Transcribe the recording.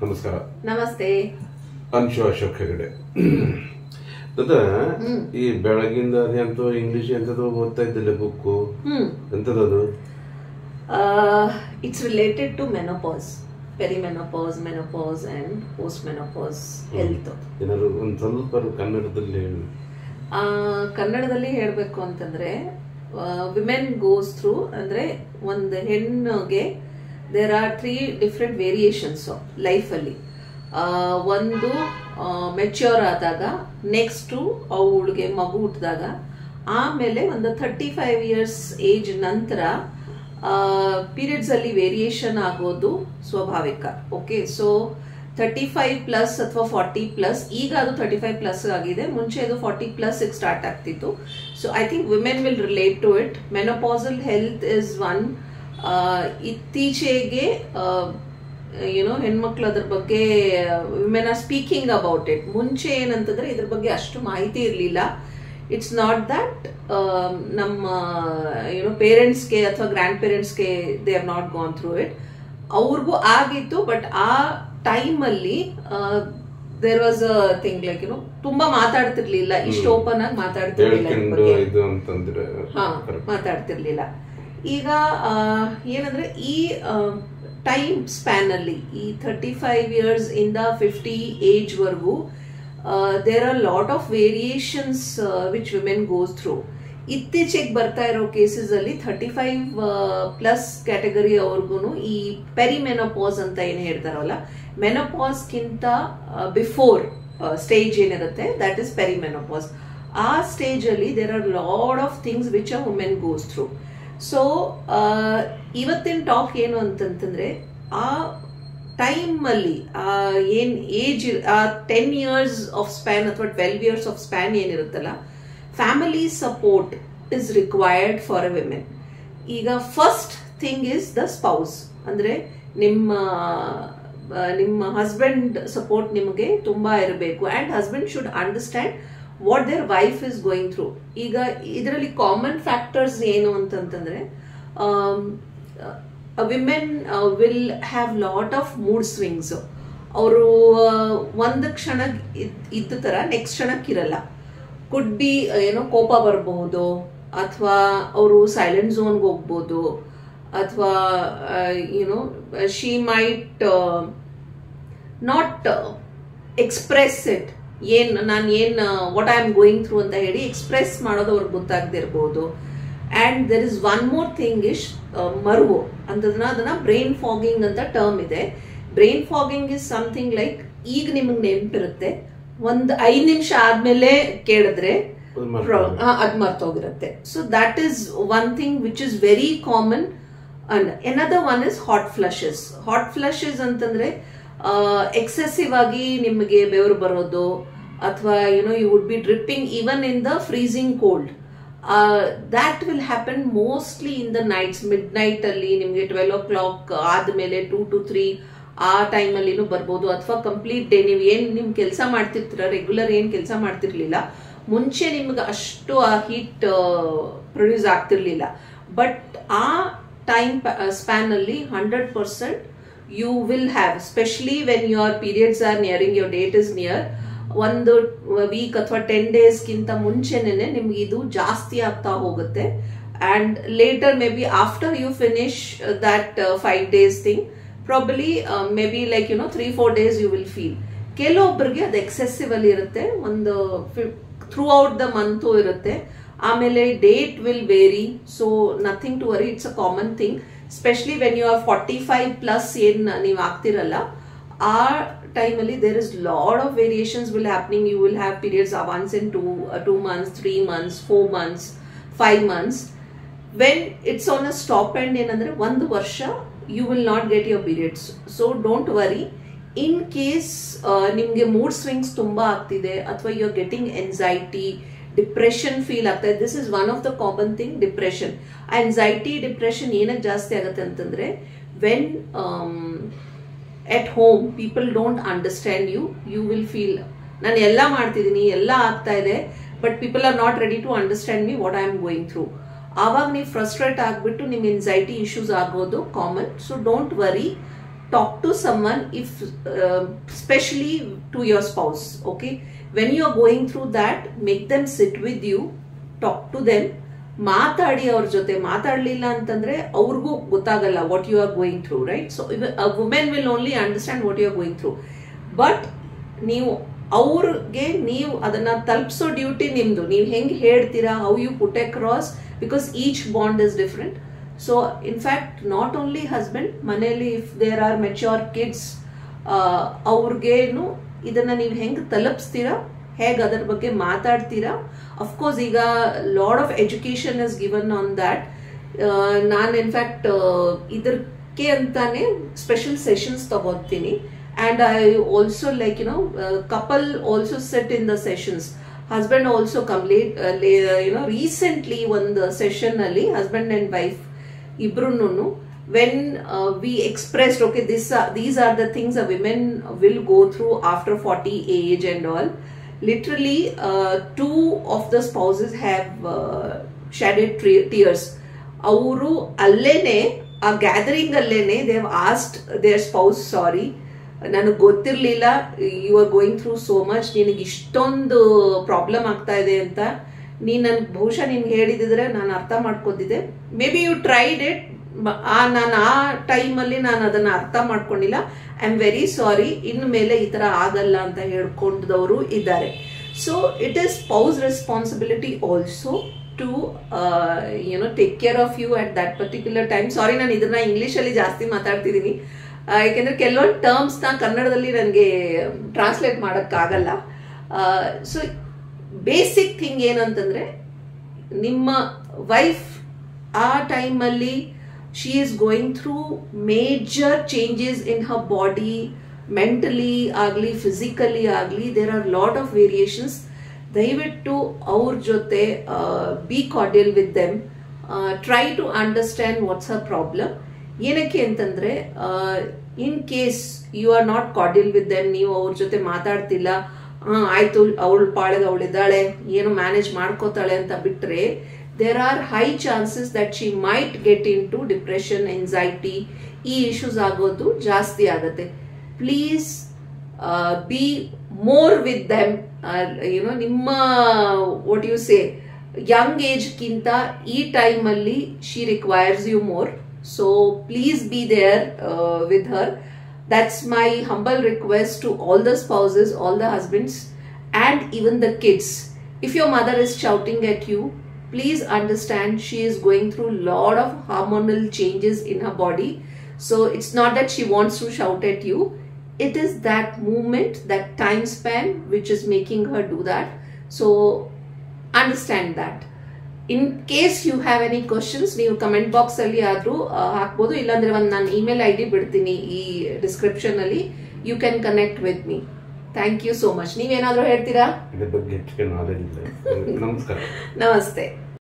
ನಮಸ್ಕಾರ. ನಮಸ್ತೆ. ಅನ್ಶು ಅಶೋಕ್ ಹೆಗಡೆ. ಈ ಬೆಳಗಿಂದ ಅದಂತೂ ಇಂಗ್ಲಿಷ್ ಎಂತದೋ ಓದ್ತಾ ಇದ್ದಿಲ್ಲ ಬುಕ್ಕು. ಎಂತದದು? It's related to menopause, perimenopause, menopause and post menopause health. ಏನಾದ್ರು ಒಂದ್ ಸ್ವಲ್ಪ ಕನ್ನಡದಲ್ಲಿ ಹೇಳಿ. ಕನ್ನಡದಲ್ಲಿ ಹೇಳ್ಬೇಕು ಅಂತಂದ್ರೆ, ವಿಮೆನ್ ಗೋಸ್ ಥ್ರೂ ಅಂದ್ರೆ ಒಂದು ಹೆಣ್ಣಿಗೆ there are 3 different variations life ಅಲ್ಲಿ. ಒಂದು ಮೆಚ್ಯೂರ್ ಆದಾಗ, ನೆಕ್ಸ್ಟ್ ಅವಳಿಗೆ ಮಗು ಹುಟ್ಟಿದಾಗ, ಆಮೇಲೆ ಒಂದು 35 ಇಯರ್ಸ್ ಏಜ್ ನಂತರ ಪೀರಿಯಡ್ಸ್ ಅಲ್ಲಿ ವೇರಿಯೇಷನ್ ಆಗೋದು ಸ್ವಾಭಾವಿಕ. ಓಕೆ, ಸೊ 35 ಪ್ಲಸ್ ಅಥವಾ 40 ಪ್ಲಸ್, ಈಗ ಅದು 35 ಪ್ಲಸ್ ಆಗಿದೆ. ಮುಂಚೆ ಅದು 40 ಪ್ಲಸ್ ಸ್ಟಾರ್ಟ್ ಆಗ್ತಿತ್ತು. So I think women will relate to it. Menopausal health is one. ಇತ್ತೀಚೆಗೆ ಹೆಣ್ಮಕ್ಳು ಅದ್ರ ಬಗ್ಗೆ women are speaking about it. ಮುಂಚೆ ಏನಂತಂದ್ರೆ ಇದ್ರ ಬಗ್ಗೆ ಅಷ್ಟು ಮಾಹಿತಿ ಇರಲಿಲ್ಲ. ಇಟ್ಸ್ ನಾಟ್ ದಟ್ ನಮ್ಮ ಪೇರೆಂಟ್ಸ್ಗೆ ಅಥವಾ ಗ್ರ್ಯಾಂಡ್ ಪೇರೆಂಟ್ಸ್ಗೆ they have not gone through it. ಅವ್ರಿಗೂ ಆಗಿತ್ತು, ಬಟ್ ಆ ಟೈಮ್ ಅಲ್ಲಿ there was a thing like ತುಂಬಾ ಮಾತಾಡ್ತಿರ್ಲಿಲ್ಲ, ಇಷ್ಟು ಓಪನ್ ಆಗಿ ಮಾತಾಡ್ತಿರ್ಲಿಲ್ಲ, ಮಾತಾಡ್ತಿರ್ಲಿಲ್ಲ. ಈಗ ಏನಂದ್ರೆ ಈ ಟೈಮ್ ಸ್ಪ್ಯಾನ್ ಅಲ್ಲಿ, ಈ 35 ಇಯರ್ಸ್ ಇಂದ 50 ಏಜ್ ವರ್ಗೂ there are lot of variations which women goes through. ಇತ್ತೀಚೆಗೆ ಬರ್ತಾ ಇರೋ ಕೇಸಸ್ ಅಲ್ಲಿ 35 ಪ್ಲಸ್ ಕ್ಯಾಟಗರಿ ಅವ್ರಿಗೂ ಈ ಪೆರಿಮೆನೋಪಾಸ್ ಅಂತ ಏನ್ ಹೇಳ್ತಾರಲ್ಲ, ಮೆನೋಪಾಸ್ ಗಿಂತ ಬಿಫೋರ್ ಸ್ಟೇಜ್ ಏನಿರುತ್ತೆ, ದಟ್ ಇಸ್ ಪೆರಿಮೆನೋಪಾಸ್. ಆ ಸ್ಟೇಜ್ ಅಲ್ಲಿ there are lot of things which a women goes through. So ಇವತ್ತಿನ ಟಾಕ್ ಏನು ಅಂತಂತಂದ್ರೆ, ಆ ಟೈಮ್ ಅಲ್ಲಿ ಏನ್ ಏಜ್, ಆ 10 ಇಯರ್ಸ್ ಆಫ್ ಸ್ಪ್ಯಾನ್ ಅಥವಾ 12 ಇಯರ್ಸ್ ಆಫ್ ಸ್ಪ್ಯಾನ್ ಏನಿರುತ್ತಲ್ಲ, family support is required for a women. ಈಗ first thing is the spouse, ಅಂದ್ರೆ ನಿಮ್ಮ ಹಸ್ಬೆಂಡ್ ಸಪೋರ್ಟ್ ನಿಮಗೆ ತುಂಬಾ ಇರಬೇಕು. And husband should understand what their wife is going through. ಈಗ ಇದರಲ್ಲಿ ಕಾಮನ್ ಫ್ಯಾಕ್ಟರ್ಸ್ ಏನು ಅಂತಂತಂದ್ರೆ, women will have lot of mood swings. ಅವರು ಒಂದು ಕ್ಷಣ ಇದ್ದ ತರ ನೆಕ್ಸ್ಟ್ ಕ್ಷಣಕ್ಕಿರಲ್ಲ. ಕುಡ್ ಬಿ ಕೋಪ ಬರಬಹುದು, ಅಥವಾ ಅವರು ಸೈಲೆಂಟ್ ಝೋನ್ಗೆ ಹೋಗ್ಬೋದು, ಅಥವಾ she might not express it. What I am going through ಅಂತ ಹೇಳಿ ಎಕ್ಸ್ಪ್ರೆಸ್ ಮಾಡೋದು ಅವ್ರಿಗೆ ಗೊತ್ತಾಗದೆ ಇರ್ಬೋದು. And there is one more thing is ಮರುವು ಅಂತದನ್ನ, ಅದನ್ನ ಬ್ರೈನ್ ಫಾಗಿಂಗ್ ಅಂತ ಟರ್ಮ್ ಇದೆ. Brain fogging is something like, ಈಗ ನಿಮಗೆ ನೆನಪಿರುತ್ತೆ, ಒಂದ್ 5 ನಿಮಿಷ ಆದ್ಮೇಲೆ ಕೇಳಿದ್ರೆ ಅದ್ ಮರ್ತೋಗಿರುತ್ತೆ. So that is one thing which is very common. And another one is hot flushes. Hot flushes ಅಂತಂದ್ರೆ ಎಕ್ಸೆಸಿವ್ ಆಗಿ ನಿಮಗೆ ಬೆವರು ಬರೋದು, ಅಥವಾ you would be dripping even in the freezing cold. That will happen mostly in the nights. Midnight ಅಲ್ಲಿ ನಿಮ್ಗೆ 12 o'clock ಆದ್ಮೇಲೆ 2 to 3 ಆ ಟೈಮ್ ಅಲ್ಲಿನೂ ಬರ್ಬೋದು, ಅಥವಾ ಕಂಪ್ಲೀಟ್ ಡೇ ನೀವು ನಿಮ್ ಕೆಲಸ ಮಾಡ್ತಿರ್ತೀರ, ರೆಗ್ಯುಲರ್ ಏನ್ ಕೆಲಸ ಮಾಡ್ತಿರ್ಲಿಲ್ಲ, ಮುಂಚೆ ನಿಮ್ಗೆ ಅಷ್ಟು ಆ ಹೀಟ್ ಪ್ರೊಡ್ಯೂಸ್ ಆಗ್ತಿರ್ಲಿಲ್ಲ. ಬಟ್ ಆ ಟೈಮ್ ಸ್ಪ್ಯಾನ್ ಅಲ್ಲಿ 100% you will have, especially when your periods are nearing, your date is near, ಒಂದು ವೀಕ್ ಅಥವಾ 10 days ಗಿಂತ ಮುಂಚೆನೆ ನಿಮ್ಗೆ ಇದು ಜಾಸ್ತಿ ಆಗ್ತಾ ಹೋಗುತ್ತೆ. And later maybe after you finish that 5 days thing, probably maybe like 3-4 days you will feel. ಕೆಲವೊಬ್ಬರಿಗೆ ಅದು ಎಕ್ಸೆಸಿವ್ ಅಲ್ಲಿ ಇರುತ್ತೆ, ಒಂದು ಥ್ರೂ ಔಟ್ ದ ಮಂತ್ ಇರುತ್ತೆ. ಆಮೇಲೆ date will vary. So nothing to worry, it's a common thing. Specially when you are 45 plus ಏನ್ ನೀವು ಆಗ್ತಿರಲ್ಲ, ಆ ಟೈಮಲ್ಲಿ there is lot of variations will happening. You will have periods once in 2 months, 3 months, 4 months, 5 months. When it's on a stop end ಏನಂದ್ರೆ 1 ವರ್ಷ you will not get your periods. So don't worry. In case ನಿಮ್ಗೆ mood swings ತುಂಬಾ ಆಗ್ತಿದೆ, ಅಥವಾ you are getting anxiety, depression feel ಆಗ್ತಾ ಇದೆ, this is one of the common thing, depression. Anxiety, depression ಏನಕ್ಕೆ ಜಾಸ್ತಿ ಆಗುತ್ತೆ ಅಂತಂದ್ರೆ, when at home people don't understand you, you will feel ನಾನು ಎಲ್ಲ ಮಾಡ್ತಿದ್ದೀನಿ, ಎಲ್ಲ ಆಗ್ತಾ ಇದೆ, but people are not ready to understand me what I am going through. ಆವಾಗ ನೀವು ಫ್ರಸ್ಟ್ರೇಟ್ ಆಗ್ಬಿಟ್ಟು ನಿಮ್ಮ ಎನ್ಸೈಟಿ ಇಶ್ಯೂಸ್ ಆಗೋದು common. So don't worry. talk to someone, if especially to your spouse. Okay, when you are going through that, make them sit with you, talk to them, ಮಾತಾಡಿ ಅವ್ರ ಜೊತೆ. ಮಾತಾಡ್ಲಿಲ್ಲ ಅಂತಂದ್ರೆ ಅವ್ರಿಗೂ ಗೊತ್ತಾಗಲ್ಲ what you are going through, right? So women will only understand what you are going through. But ನೀವು ಅವ್ರಿಗೆ ನೀವು ಅದನ್ನ ತಲುಪಿಸೋ ಡ್ಯೂಟಿ ನಿಮ್ದು. ನೀವು ಹೆಂಗೆ ಹೇಳ್ತೀರಾ, how you put across, because each bond is different. So in fact not only husband, ಮನೆಯಲ್ಲಿ if there are mature kids, ಅವ್ರಿಗೇನು ಇದನ್ನ ನೀವು ಹೆಂಗೆ ತಲುಪಿಸ್ತೀರಾ, ಹೇಗೆ ಅದರ ಬಗ್ಗೆ ಮಾತಾಡ್ತೀರಾ. ಅಫ್ಕೋರ್ಸ್ ಈಗ lot of education is given on that. ನಾನು ಇನ್ಫ್ಯಾಕ್ಟ್ ಇದಕ್ಕೆ ಅಂತಾನೆ ಸ್ಪೆಷಲ್ ಸೆಷನ್ಸ್ ತಗೋತೀನಿ. And I also, like, you know, couple also sit in the sessions. Husband also come late, you know, recently one the session ali husband and wife ibrununu, when we expressed, okay, these are the things a women will go through after 40 age and all. Literally, two of the spouses have shedded tears. Avuru allene a gathering allene they have asked their spouse, sorry, ನನಗೆ ಗೊತ್ತಿರಲಿಲ್ಲ, you are going through so much, ನಿನಗೆ ಇಷ್ಟೊಂದು problem ಆಗ್ತಾ ಇದೆ ಅಂತ. ನೀನು ನನ್ಗೆ ಬಹುಶಃ ನಿನ್ಗೆ ಹೇಳಿದಿದ್ರೆ ನಾನು ಅರ್ಥ ಮಾಡ್ಕೋತಿದ್ದೆ. Maybe you tried it, ನಾನು ಆ ಟೈಮಲ್ಲಿ ನಾನು ಅದನ್ನ ಅರ್ಥ ಮಾಡ್ಕೊಂಡಿಲ್ಲ. ಐ ಆಮ್ ವೆರಿ ಸಾರಿ, ಇನ್ನು ಮೇಲೆ ಈ ಥರ ಆಗಲ್ಲ ಅಂತ ಹೇಳ್ಕೊಂಡವರು ಇದ್ದಾರೆ. So it is spouse responsibility also to take care of you at that particular time. Sorry, ನಾನು ಇದನ್ನ ಇಂಗ್ಲೀಷಲ್ಲಿ ಜಾಸ್ತಿ ಮಾತಾಡ್ತಿದ್ದೀನಿ, ಯಾಕೆಂದ್ರೆ ಕೆಲವೊಂದು ಟರ್ಮ್ಸ್ ನ ಕನ್ನಡದಲ್ಲಿ ನನಗೆ ಟ್ರಾನ್ಸ್ಲೇಟ್ ಮಾಡೋಕ್ಕಾಗಲ್ಲ. ಸೊ ಬೇಸಿಕ್ ಥಿಂಗ್ ಏನಂತಂದ್ರೆ, ನಿಮ್ಮ ವೈಫ್ ಆ ಟೈಮಲ್ಲಿ she is going through major changes in her body, mentally ಆಗಲಿ ಫಿಸಿಕಲಿ ಆಗಲಿ, there are lot of variations. ದಯವಿಟ್ಟು ಅವ್ರ ಜೊತೆ be cordial with them, try to understand what's her problem. ಏನಕ್ಕೆ ಅಂತಂದ್ರೆ, in case you are not cordial with them, ನೀವು ಅವ್ರ ಜೊತೆ ಮಾತಾಡ್ತಿಲ್ಲ, ಆಯ್ತು ಅವಳು ಪಾಳೆಗೆ ಅವಳಿದ್ದಾಳೆ, ಏನು ಮ್ಯಾನೇಜ್ ಮಾಡ್ಕೋತಾಳೆ ಅಂತ ಬಿಟ್ರೆ, there are high chances that she might get into depression, anxiety, ಈ ಇಶ್ಯೂಸ್ ಆಗೋದು ಜಾಸ್ತಿ ಆಗುತ್ತೆ. Please be more with them. ನಿಮ್ಮ ವಾಟ್ ಯು ಸೇ ಯಂಗ್ ಏಜ್ಗಿಂತ ಈ ಟೈಮಲ್ಲಿ she requires you more. So please be there with her. That's my humble request to all the spouses, all the husbands, and even the kids. If your mother is shouting at you, please understand she is going through a lot of hormonal changes in her body. So it's not that she wants to shout at you. It is that movement, that time span which is making her do that. So understand that. In case you have any questions, ನೀವು comment box ಅಲ್ಲಿ ಆದ್ರೂ ಹಾಕ್ಬೋದು, ಇಲ್ಲಾಂದ್ರೆ ಒಂದು ನಾನು email ID ಬಿಡ್ತೀನಿ ಈ description ಅಲ್ಲಿ. You can connect with me. Thank you so much. ನೀವೇನಾದ್ರೂ ಹೇಳ್ತೀರಾ? ನಮಸ್ಕಾರ. ನಮಸ್ತೆ.